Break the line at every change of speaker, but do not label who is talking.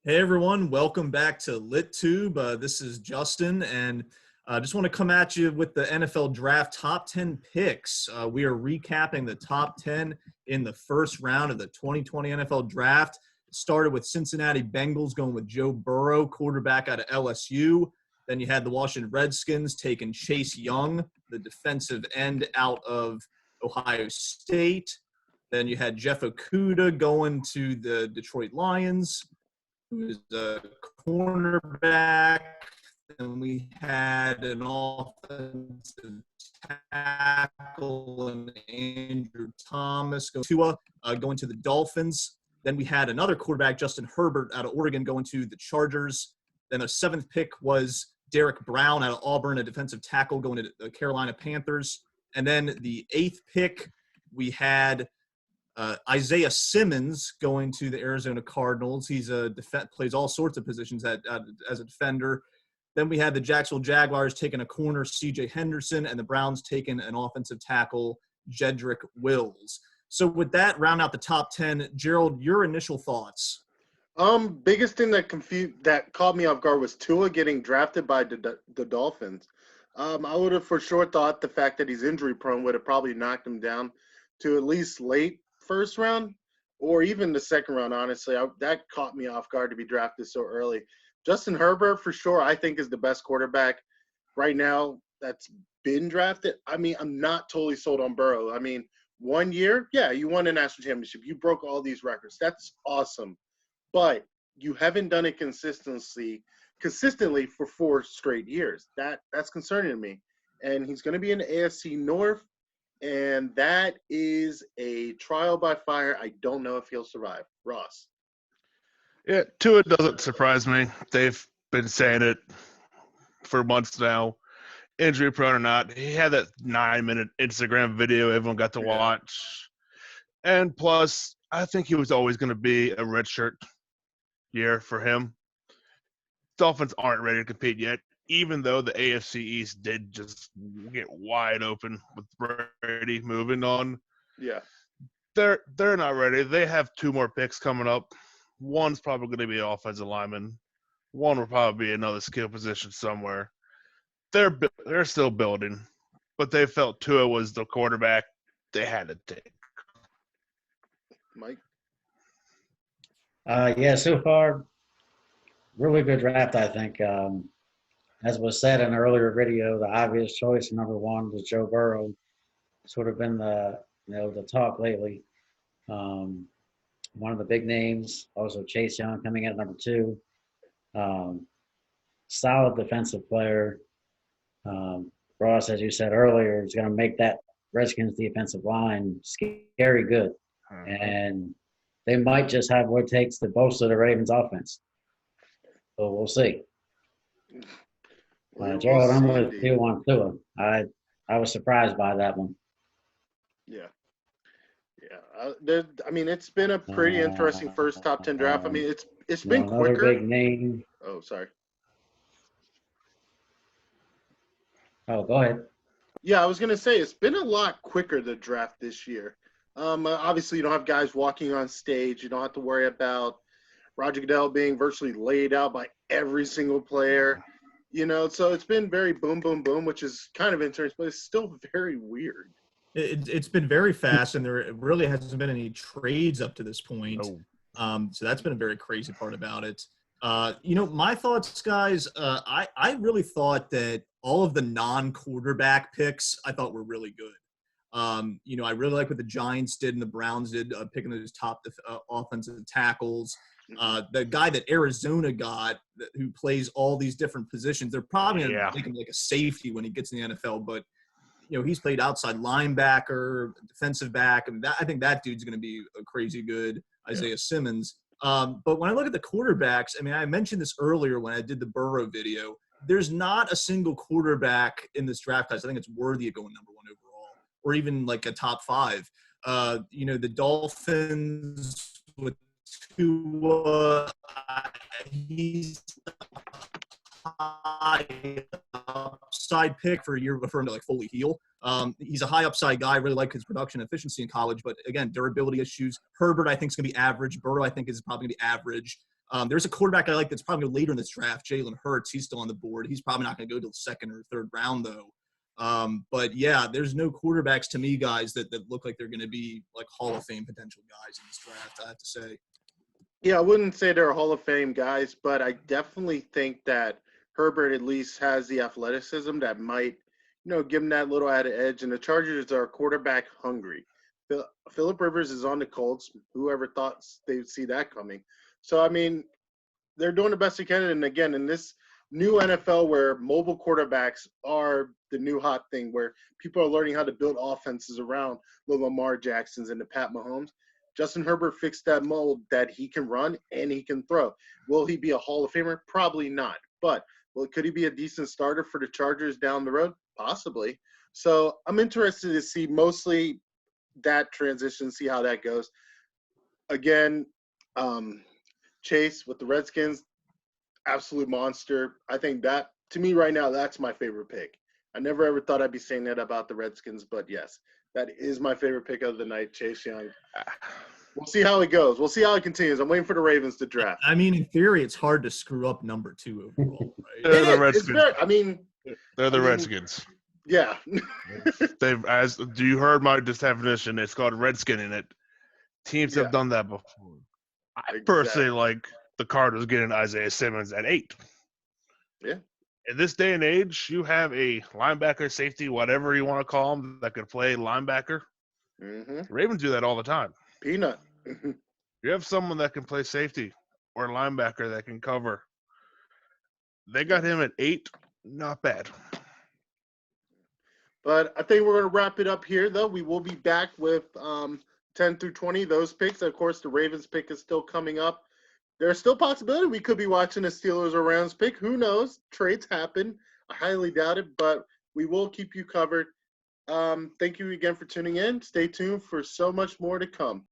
Hey everyone, welcome back to LitTube. This is Justin, and I just want to come at you with the NFL Draft top 10 picks. We are recapping the top 10 in the first round of the 2020 NFL Draft. It started with Cincinnati Bengals going with Joe Burrow, quarterback out of LSU. Then you had the Washington Redskins taking Chase Young, the defensive end out of Ohio State. Then you had Jeff Okudah going to the Detroit Lions, who is a cornerback. And we had an offensive tackle and Andrew Thomas going to the Dolphins. Then we had another quarterback, Justin Herbert, out of Oregon, going to the Chargers. Then the seventh pick was Derek Brown out of Auburn, a defensive tackle, going to the Carolina Panthers. And then the eighth pick, we had Isaiah Simmons going to the Arizona Cardinals. He's plays all sorts of positions as a defender. Then we had the Jacksonville Jaguars taking a corner, C.J. Henderson, and the Browns taking an offensive tackle, Jedrick Wills. So with that, round out the top 10. Gerald, your initial thoughts?
Biggest thing that caught me off guard was Tua getting drafted by the Dolphins. I would have for sure thought the fact that he's injury prone would have probably knocked him down to at least late first round or even the second round. Honestly, that caught me off guard to be drafted so early. Justin Herbert, for sure, I think is the best quarterback right now that's been drafted. I mean, I'm not totally sold on Burrow. I mean, 1 year, yeah, you won a national championship. You broke all these records. That's awesome. But you haven't done it consistently for 4 straight years. That's concerning to me. And he's going to be in the AFC North, and that is a trial by fire. I don't know if he'll survive. Ross.
Yeah, Tua doesn't surprise me. They've been saying it for months now, injury prone or not. He had that 9-minute Instagram video everyone got to watch. And plus, I think he was always going to be a redshirt year for him. Dolphins aren't ready to compete yet, even though the AFC East did just get wide open with Brady moving on.
Yeah.
They're not ready. They have 2 more picks coming up. One's probably going to be an offensive lineman. One will probably be another skill position somewhere. They're still building, but they felt Tua was the quarterback they had to take.
Mike?
Yeah, so far, really good draft, I think. As was said in an earlier video, the obvious choice, number 1, was Joe Burrow. Sort of been the talk lately. One of the big names, also Chase Young coming in at number 2. Solid defensive player. Ross, as you said earlier, is going to make that Redskins defensive line scary good. And they might just have what it takes to bolster the Ravens offense. So we'll see. Gerald, I'm with you on Tua. I was surprised by that one.
Yeah. I mean, it's been a pretty interesting first top 10 draft. I mean, it's been quicker.
Another big name.
Oh, sorry.
Oh, go ahead.
Yeah, I was going to say it's been a lot quicker, the draft this year. Obviously, you don't have guys walking on stage. You don't have to worry about Roger Goodell being virtually laid out by every single player. So it's been very boom, boom, boom, which is kind of interesting, but it's still very weird.
It's been very fast, and there really hasn't been any trades up to this point. So that's been a very crazy part about it. My thoughts, guys, I really thought that all of the non-quarterback picks I thought were really good. I really like what the Giants did and the Browns did, picking those top offensive tackles. The guy that Arizona got who plays all these different positions, they're probably going to make him like a safety when he gets in the NFL, but he's played outside linebacker, defensive back. I think that dude's going to be a crazy good, Isaiah Simmons. But when I look at the quarterbacks, I mean, I mentioned this earlier when I did the Burrow video. There's not a single quarterback in this draft class I think it's worthy of going number 1 overall, or even like a top 5. The Dolphins with Tua, he's high upside pick for a year for him to like fully heal. He's a high upside guy. I really like his production efficiency in college, but again, durability issues. Herbert, I think, is going to be average. Burrow, I think, is probably going to be average. There's a quarterback I like that's probably later in this draft, Jalen Hurts. He's still on the board. He's probably not going to go to the second or third round, though. But, yeah, there's no quarterbacks to me, guys, that look like they're going to be, like, Hall of Fame potential guys in this draft, I have to say.
Yeah, I wouldn't say they're Hall of Fame guys, but I definitely think that Herbert at least has the athleticism that might, give him that little added edge. And the Chargers are quarterback hungry. Phillip Rivers is on the Colts. Whoever thought they'd see that coming? So, I mean, they're doing the best they can. And, again, in this new NFL where mobile quarterbacks are the new hot thing, where people are learning how to build offenses around the Lamar Jacksons and the Pat Mahomes, Justin Herbert fixed that mold that he can run and he can throw. Will he be a Hall of Famer? Probably not. But could he be a decent starter for the Chargers down the road? Possibly. So I'm interested to see mostly that transition, see how that goes. Again, Chase with the Redskins, absolute monster. I think that, to me right now, that's my favorite pick. I never ever thought I'd be saying that about the Redskins, but yes, that is my favorite pick of the night, Chase Young. We'll see how it goes. We'll see how it continues. I'm waiting for the Ravens to draft.
I mean, in theory, it's hard to screw up number 2 overall, right?
They're the Redskins. They're the Redskins.
Yeah.
You heard my definition? It's called Redskin in it. Teams have done that before. I personally like the Cardinals getting Isaiah Simmons at 8.
Yeah.
In this day and age, you have a linebacker, safety, whatever you want to call them, that could play linebacker.
Mm-hmm.
Ravens do that all the time.
Peanut.
You have someone that can play safety or linebacker that can cover. They got him at 8. Not bad.
But I think we're going to wrap it up here, though. We will be back with 10 through 20, those picks. Of course, the Ravens pick is still coming up. There's still a possibility we could be watching a Steelers or Rams pick. Who knows? Trades happen. I highly doubt it, but we will keep you covered. Thank you again for tuning in. Stay tuned for so much more to come.